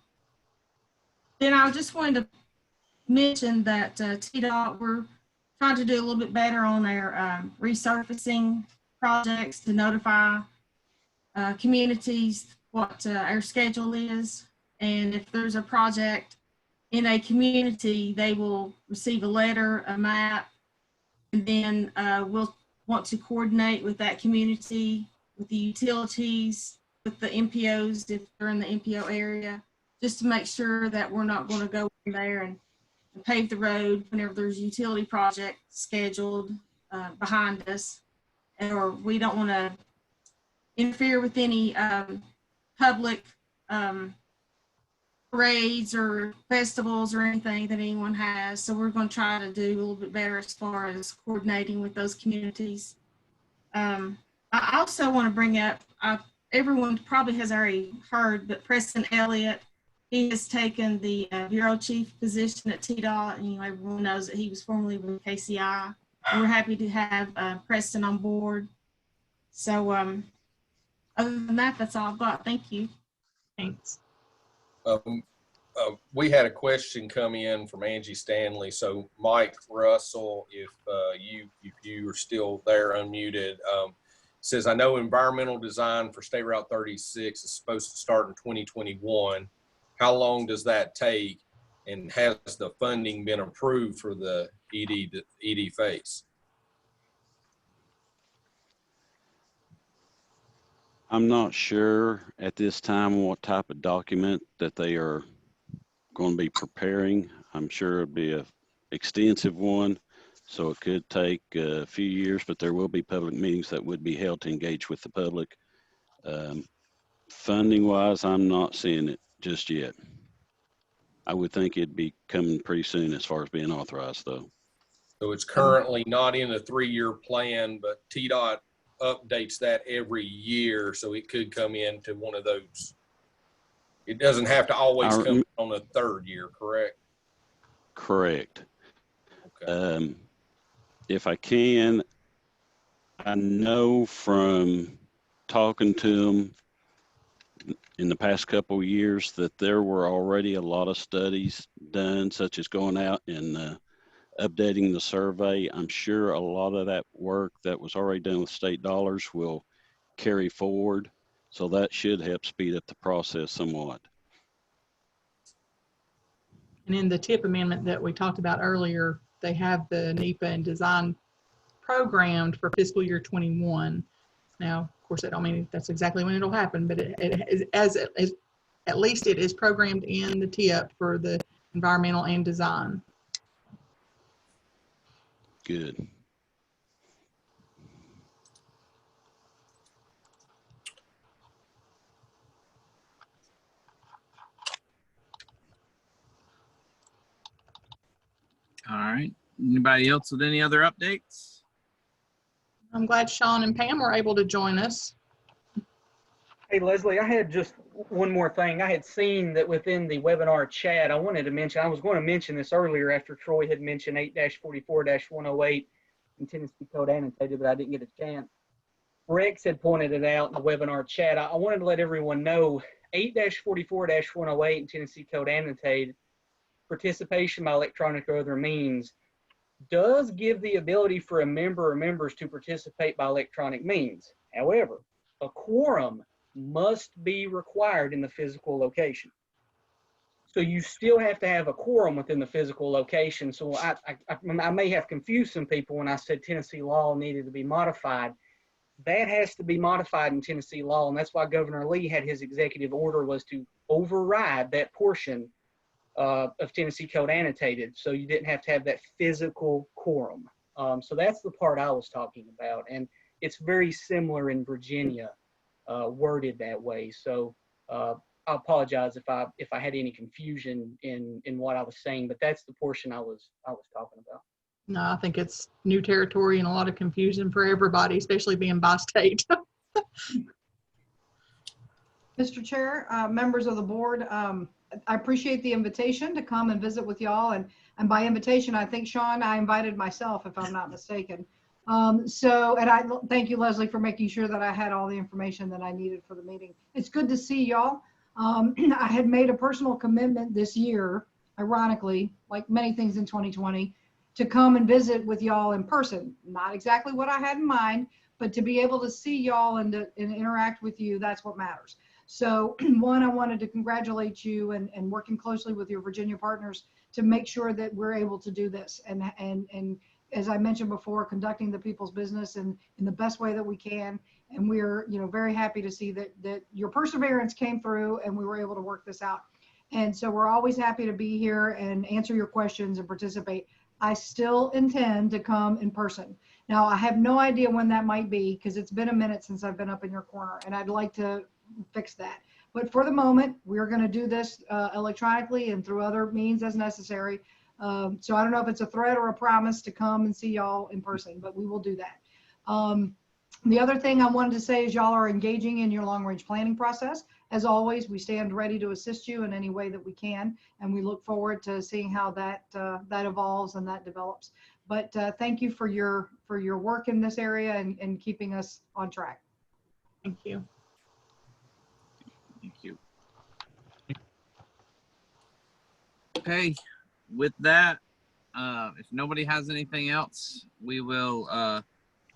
I just wanted to mention that TDOT, we're trying to do a little bit better on our resurfacing projects to notify communities what our schedule is. And if there's a project in a community, they will receive a letter, a map, and then we'll want to coordinate with that community, with the utilities, with the MPOs if they're in the MPO area, just to make sure that we're not going to go in there and pave the road whenever there's a utility project scheduled behind us, or we don't want to interfere with any public parades or festivals or anything that anyone has. So we're going to try to do a little bit better as far as coordinating with those communities. I also want to bring up, everyone probably has already heard, but Preston Elliott, he has taken the bureau chief position at TDOT, and everyone knows that he was formerly with KCI. And we're happy to have Preston on board. So other than that, that's all I've got. Thank you. Thanks. We had a question come in from Angie Stanley. So Mike Russell, if you are still there unmuted, says, I know environmental design for State Route 36 is supposed to start in 2021. How long does that take? And has the funding been approved for the ED phase? I'm not sure at this time what type of document that they are going to be preparing. I'm sure it'll be a extensive one, so it could take a few years, but there will be public meetings that would be held to engage with the public. Funding wise, I'm not seeing it just yet. I would think it'd be coming pretty soon as far as being authorized though. So it's currently not in a 3-year plan, but TDOT updates that every year, so it could come into one of those. It doesn't have to always come on the 3rd year, correct? Correct. Okay. If I can, I know from talking to them in the past couple of years that there were already a lot of studies done, such as going out and updating the survey. I'm sure a lot of that work that was already done with state dollars will carry forward. So that should help speed up the process somewhat. And in the TIP amendment that we talked about earlier, they have the NEPA and design programmed for fiscal year 21. Now, of course, I don't mean that's exactly when it'll happen, but at least it is programmed in the TIP for the environmental and design. Good. All right. Anybody else with any other updates? I'm glad Sean and Pam were able to join us. Hey, Leslie, I had just one more thing. I had seen that within the webinar chat, I wanted to mention, I was going to mention this earlier after Troy had mentioned 8-44-108 in Tennessee Code Annotated, but I didn't get a chance. Rex had pointed it out in the webinar chat. I wanted to let everyone know 8-44-108 in Tennessee Code Annotated, participation by electronic or other means, does give the ability for a member or members to participate by electronic means. However, a quorum must be required in the physical location. So you still have to have a quorum within the physical location. So I may have confused some people when I said Tennessee law needed to be modified. That has to be modified in Tennessee law, and that's why Governor Lee had his executive order was to override that portion of Tennessee Code Annotated, so you didn't have to have that physical quorum. So that's the part I was talking about, and it's very similar in Virginia, worded that way. So I apologize if I had any confusion in what I was saying, but that's the portion I was talking about. No, I think it's new territory and a lot of confusion for everybody, especially being by state. Mr. Chair, members of the board, I appreciate the invitation to come and visit with y'all. And by invitation, I think, Sean, I invited myself, if I'm not mistaken. And I thank you, Leslie, for making sure that I had all the information that I needed for the meeting. It's good to see y'all. I had made a personal commitment this year, ironically, like many things in 2020, to come and visit with y'all in person. Not exactly what I had in mind, but to be able to see y'all and interact with you, that's what matters. So one, I wanted to congratulate you and working closely with your Virginia partners to make sure that we're able to do this. And as I mentioned before, conducting the people's business in the best way that we can. And we're, very happy to see that your perseverance came through and we were able to work this out. And so we're always happy to be here and answer your questions and participate. I still intend to come in person. Now, I have no idea when that might be because it's been a minute since I've been up in your corner, and I'd like to fix that. But for the moment, we're going to do this electronically and through other means as necessary. So I don't know if it's a threat or a promise to come and see y'all in person, but we will do that. The other thing I wanted to say is y'all are engaging in your long-range planning process. As always, we stand ready to assist you in any way that we can, and we look forward to seeing how that evolves and that develops. But thank you for your work in this area and keeping us on track. Thank you. Thank you. Okay, with that, if nobody has anything else, we will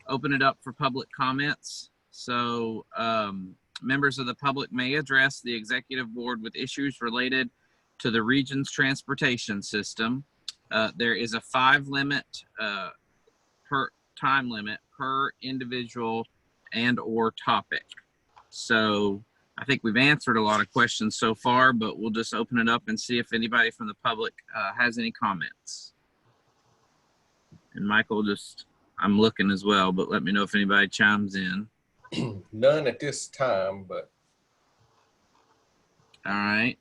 open it up for public comments. So members of the public may address the executive board with issues related to the region's transportation system. There is a 5 limit time limit per individual and or topic. So I think we've answered a lot of questions so far, but we'll just open it up and see if anybody from the public has any comments. And Michael, I'm looking as well, but let me know if anybody chimes in. None at this time, but. All right.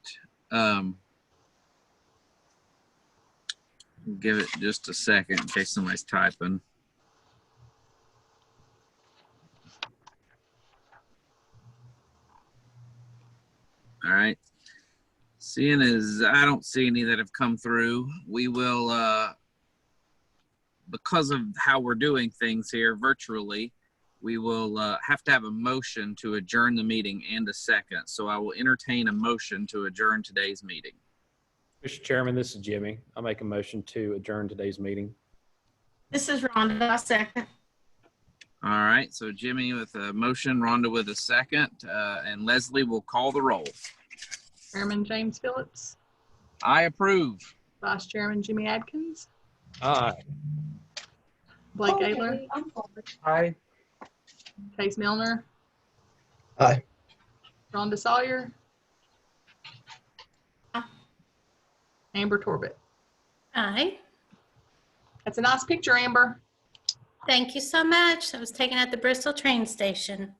Give it just a second in case somebody's typing. All right. Seeing as I don't see any that have come through, we will, because of how we're doing things here virtually, we will have to have a motion to adjourn the meeting and a second. So I will entertain a motion to adjourn today's meeting. Mr. Chairman, this is Jimmy. I'll make a motion to adjourn today's meeting. This is Rhonda, I second. All right, so Jimmy with a motion, Rhonda with a second, and Leslie will call the roll. Chairman James Phillips. I approve. Vice Chairman Jimmy Adkins. Aye. Blake Ayler. Aye. Case Milner. Aye. Rhonda Sawyer. Amber Torbett. Aye. That's a nice picture, Amber. Thank you so much. That was taken at the Bristol train station.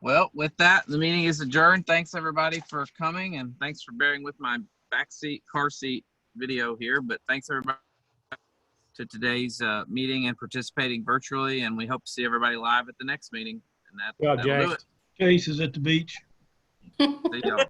Well, with that, the meeting is adjourned. Thanks everybody for coming, and thanks for bearing with my backseat car seat video here. But thanks everybody to today's meeting and participating virtually, and we hope to see everybody live at the next meeting. And that'll do it. Chase is at the beach. See y'all.